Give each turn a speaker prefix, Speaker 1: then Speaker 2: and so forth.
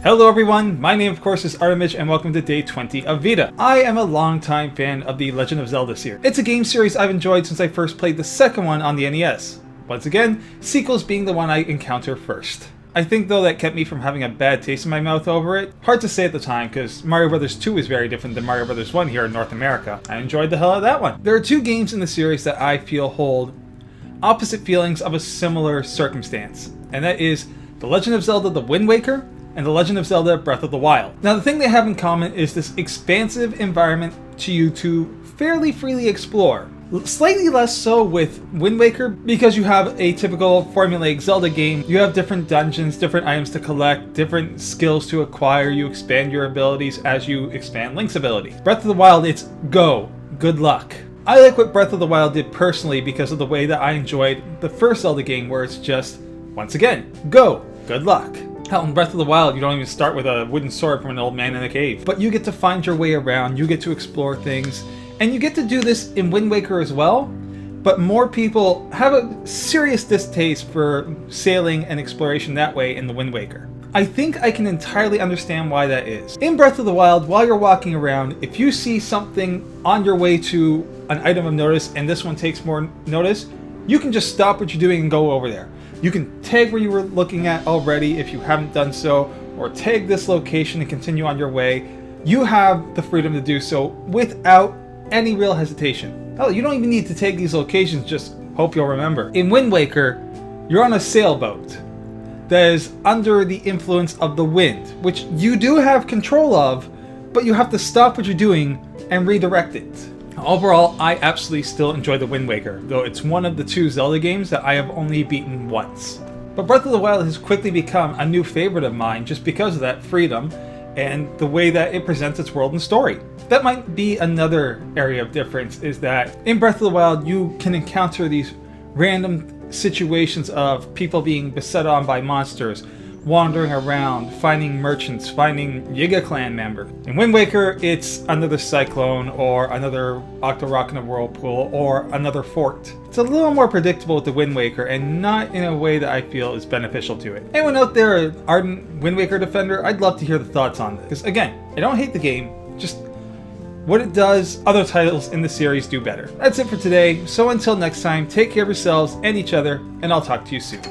Speaker 1: Hello everyone, my name of course is Artimage and welcome to day 20 of VEDA. I am a longtime fan of the Legend of Zelda series. It's a game series I've enjoyed since I first played the second one on the NES. Once again, sequels being the one I encounter first. I think though that kept me from having a bad taste in my mouth over it. Hard to say at the time because Mario Bros. 2 is very different than Mario Bros. 1 here in North America. I enjoyed the hell out of that one. There are two games in the series that I feel hold opposite feelings of a similar circumstance, and that is The Legend of Zelda The Wind Waker and The Legend of Zelda Breath of the Wild. Now the thing they have in common is this expansive environment to you to fairly freely explore. Slightly less so with Wind Waker because you have a typical formulaic Zelda game. You have different dungeons, different items to collect, different skills to acquire. You expand your abilities as you expand Link's ability. Breath of the Wild, it's go, good luck. I like what Breath of the Wild did personally because of the way that I enjoyed the first Zelda game where it's just, once again, go, good luck. Hell, in Breath of the Wild, you don't even start with a wooden sword from an old man in a cave. But you get to find your way around, you get to explore things, and you get to do this in Wind Waker as well, but more people have a serious distaste for sailing and exploration that way in the Wind Waker. I think I can entirely understand why that is. In Breath of the Wild, while you're walking around, if you see something on your way to an item of notice, and this one takes more notice, you can just stop what you're doing and go over there. You can tag where you were looking at already if you haven't done so, or tag this location and continue on your way. You have the freedom to do so without any real hesitation. Hell, you don't even need to take these locations, just hope you'll remember. In Wind Waker, you're on a sailboat that is under the influence of the wind, which you do have control of, but you have to stop what you're doing and redirect it. Overall, I absolutely still enjoy the Wind Waker, though it's one of the two Zelda games that I have only beaten once. But Breath of the Wild has quickly become a new favorite of mine just because of that freedom and the way that it presents its world and story. That might be another area of difference, is that in Breath of the Wild you can encounter these random situations of people being beset on by monsters, wandering around, finding merchants, finding Yiga clan member. In Wind Waker, it's another cyclone, or another Octorok in a whirlpool, or another fort. It's a little more predictable with the Wind Waker, and not in a way that I feel is beneficial to it. Anyone out there an ardent Wind Waker defender? I'd love to hear the thoughts on this. Because again, I don't hate the game, just what it does, other titles in the series do better. That's it for today, so until next time, take care of yourselves and each other, and I'll talk to you soon.